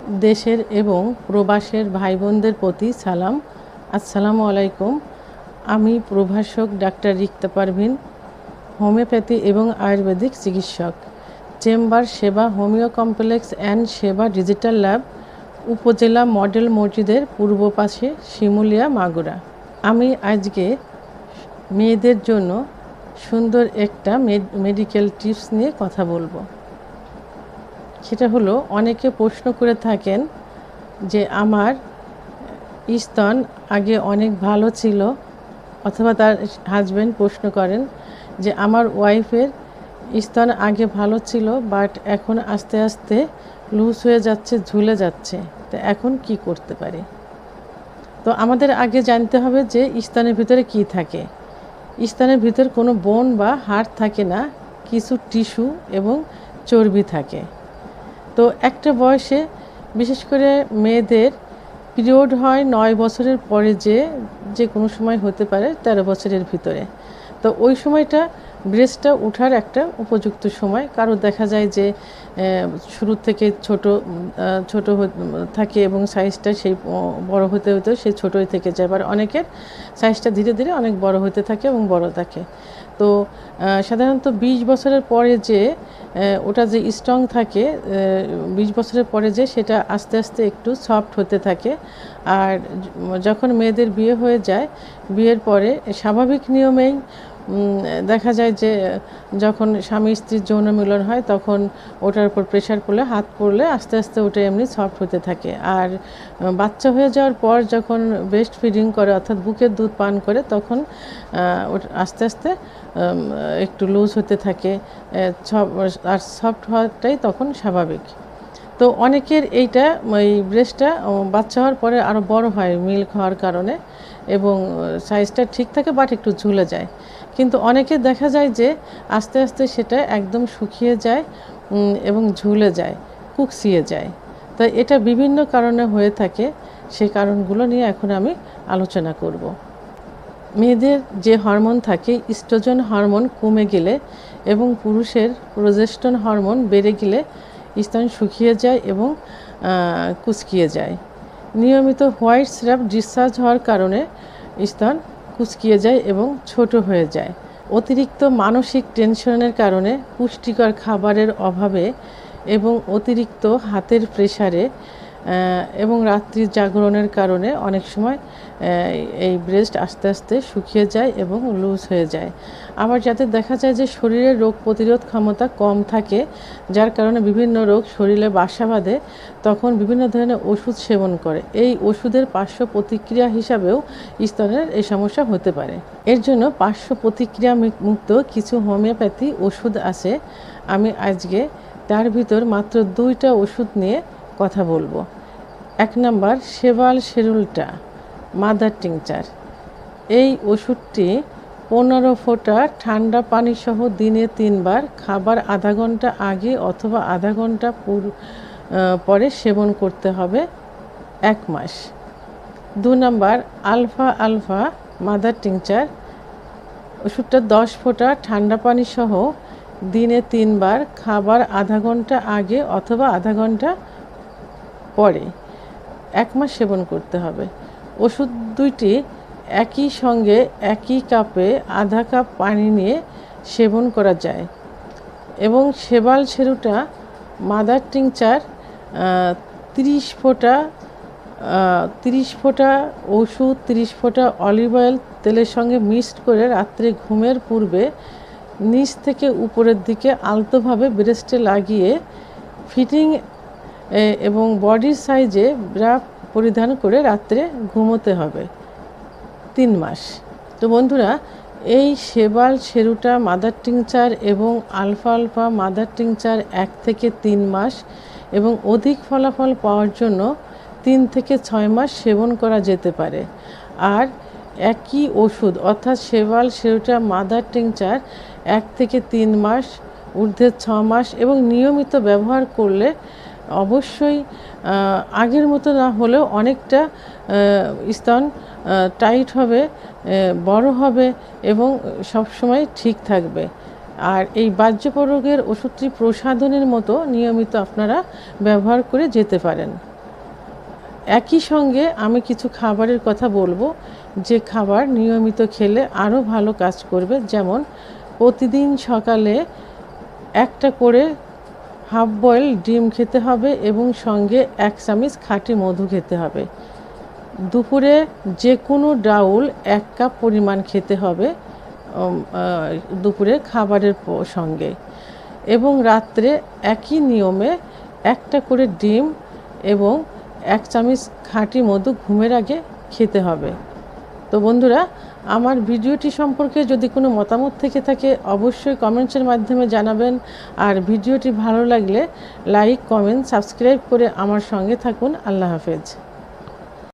দেশের এবং প্রবাসের ভাই বোনদের প্রতি সালাম। আসসালামু আলাইকুম। আমি প্রভাষক ডাক্তার রিক্তা পারভিন, হোমিওপ্যাথি এবং আয়ুর্বেদিক চিকিৎসক, চেম্বার সেবা হোমিও কমপ্লেক্স অ্যান্ড সেবা ডিজিটাল ল্যাব, উপজেলা মডেল মসজিদের পূর্ব পাশে, শিমুলিয়া, মাগুরা। আমি আজকে মেয়েদের জন্য সুন্দর একটা মেডিকেল টিপস নিয়ে কথা বলবো। সেটা হলো, অনেকে প্রশ্ন করে থাকেন যে আমার স্তন আগে অনেক ভালো ছিল, অথবা তার হাজব্যান্ড প্রশ্ন করেন যে আমার ওয়াইফের স্তন আগে ভালো ছিল বাট এখন আস্তে আস্তে লুজ হয়ে যাচ্ছে, ঝুলে যাচ্ছে, তো এখন কি করতে পারি? তো আমাদের আগে জানতে হবে যে স্তনের ভিতরে কি থাকে। স্তনের ভিতরে কোনো বোন বা হাড় থাকে না, কিছু টিস্যু এবং চর্বি থাকে। তো একটা বয়সে, বিশেষ করে মেয়েদের পিরিয়ড হয় 9 বছরের পরে, যে কোনো সময় হতে পারে 13 বছরের ভিতরে। তো ওই সময়টা ব্রেস্টটা ওঠার একটা উপযুক্ত সময়। কারো দেখা যায় যে শুরু থেকে ছোট থাকে এবং সাইজটা সেই বড় হতে হতে সেই ছোটোই থেকে যায়, আবার অনেকের সাইজটা ধীরে ধীরে অনেক বড় হতে থাকে এবং বড় থাকে। তো সাধারণত 20 বছরের পরে যে ওটা যে স্ট্রং থাকে, 20 বছরের পরে যে সেটা আস্তে আস্তে একটু সফট হতে থাকে। আর যখন মেয়েদের বিয়ে হয়ে যায়, বিয়ের পরে স্বাভাবিক নিয়মেই দেখা যায় যে যখন স্বামী স্ত্রীর যৌন মিলন হয়, তখন ওটার উপর প্রেশার পড়লে, হাত পড়লে আস্তে আস্তে ওটা এমনি সফট হতে থাকে। আর বাচ্চা হয়ে যাওয়ার পর যখন ব্রেস্ট ফিডিং করে, অর্থাৎ বুকের দুধ পান করে, তখন আস্তে আস্তে একটু লুজ হতে থাকে, আর সফট হওয়াটাই তখন স্বাভাবিক। তো অনেকের এই ব্রেস্টটা বাচ্চা হওয়ার পরে আরও বড় হয় মিল্ক হওয়ার কারণে, এবং সাইজটা ঠিক থাকে বাট একটু ঝুলে যায়। কিন্তু অনেকের দেখা যায় যে আস্তে আস্তে সেটা একদম শুকিয়ে যায় এবং ঝুলে যায়, কুকসিয়ে যায়। তাই এটা বিভিন্ন কারণে হয়ে থাকে। সেই কারণগুলো নিয়ে এখন আমি আলোচনা করব। মেয়েদের যে হরমোন থাকে, ইস্ট্রোজেন হরমোন কমে গেলে এবং পুরুষের প্রজেস্টেরন হরমোন বেড়ে গেলে স্তন শুকিয়ে যায় এবং কুঁচকিয়ে যায়। নিয়মিত হোয়াইট স্রাব ডিসচার্জ হওয়ার কারণে স্তন কুঁচকিয়ে যায় এবং ছোট হয়ে যায়। অতিরিক্ত মানসিক টেনশনের কারণে, পুষ্টিকর খাবারের অভাবে এবং অতিরিক্ত হাতের প্রেসারে এবং রাত্রির জাগরণের কারণে অনেক সময় এই ব্রেস্ট আস্তে আস্তে শুকিয়ে যায় এবং লুজ হয়ে যায়। আবার যাদের দেখা যায় যে শরীরের রোগ প্রতিরোধ ক্ষমতা কম থাকে, যার কারণে বিভিন্ন রোগ শরীরে বাসা বাঁধে, তখন বিভিন্ন ধরনের ওষুধ সেবন করে। এই ওষুধের পার্শ্ব প্রতিক্রিয়া হিসাবেও স্তনের এই সমস্যা হতে পারে। এর জন্য পার্শ্ব প্রতিক্রিয়া মুক্ত কিছু হোমিওপ্যাথি ওষুধ আছে। আমি আজকে তার ভিতর মাত্র 2টা ওষুধ নিয়ে কথা বলবো। 1 নাম্বার, শেবাল শেরুলটা মাদার টিংচার। এই ওষুধটি 15 ফোঁটা ঠান্ডা পানি সহ দিনে 3 বার, খাবার আধা ঘন্টা আগে অথবা আধা ঘন্টা পরে সেবন করতে হবে 1 মাস। 2 নাম্বার, আলফা আলফা মাদার টিংচার। ওষুধটা 10 ফোঁটা ঠান্ডা পানি সহ দিনে 3 বার, খাবার আধা ঘন্টা আগে অথবা আধা ঘন্টা পরে 1 মাস সেবন করতে হবে। ওষুধ দুইটি একই সঙ্গে একই কাপে আধা কাপ পানি নিয়ে সেবন করা যায়। এবং শেবাল শেরুটা মাদার টিংচার 30 ফোঁটা ওষুধ, 30 ফোঁটা অলিভ অয়েল তেলের সঙ্গে মিক্সড করে রাত্রে ঘুমের পূর্বে নিচ থেকে উপরের দিকে আলতোভাবে ব্রেস্টে লাগিয়ে ফিটিং এবং বডির সাইজে ব্রা পরিধান করে রাত্রে ঘুমোতে হবে 3 মাস। তো বন্ধুরা, এই শেবাল শেরুটা মাদার টিংচার এবং আলফা আলফা মাদার টিংচার 1 থেকে 3 মাস এবং অধিক ফলাফল পাওয়ার জন্য 3 থেকে 6 মাস সেবন করা যেতে পারে। আর একই ওষুধ, অর্থাৎ শেবাল শেরুটা মাদার টিংচার 1 থেকে 3 মাস, ঊর্ধ্বে 6 মাস এবং নিয়মিত ব্যবহার করলে অবশ্যই আগের মতো না হলেও অনেকটা স্তন টাইট হবে, বড় হবে এবং সবসময় ঠিক থাকবে। আর এই বাহ্যপ রোগের ওষুধটি প্রসাধনের মতো নিয়মিত আপনারা ব্যবহার করে যেতে পারেন। একই সঙ্গে আমি কিছু খাবারের কথা বলবো, যে খাবার নিয়মিত খেলে আরও ভালো কাজ করবে। যেমন প্রতিদিন সকালে একটা করে হাফ বয়েল ডিম খেতে হবে এবং সঙ্গে 1 চামচ খাঁটি মধু খেতে হবে। দুপুরে যে কোনো ডাউল 1 কাপ পরিমাণ খেতে হবে দুপুরে খাবারের সঙ্গে, এবং রাত্রে একই নিয়মে একটা করে ডিম এবং 1 চামচ খাঁটি মধু ঘুমের আগে খেতে হবে। তো বন্ধুরা, আমার ভিডিওটি সম্পর্কে যদি কোনো মতামত থেকে থাকে অবশ্যই কমেন্টসের মাধ্যমে জানাবেন। আর ভিডিওটি ভালো লাগলে লাইক, কমেন্ট, সাবস্ক্রাইব করে আমার সঙ্গে থাকুন। আল্লাহ হাফেজ।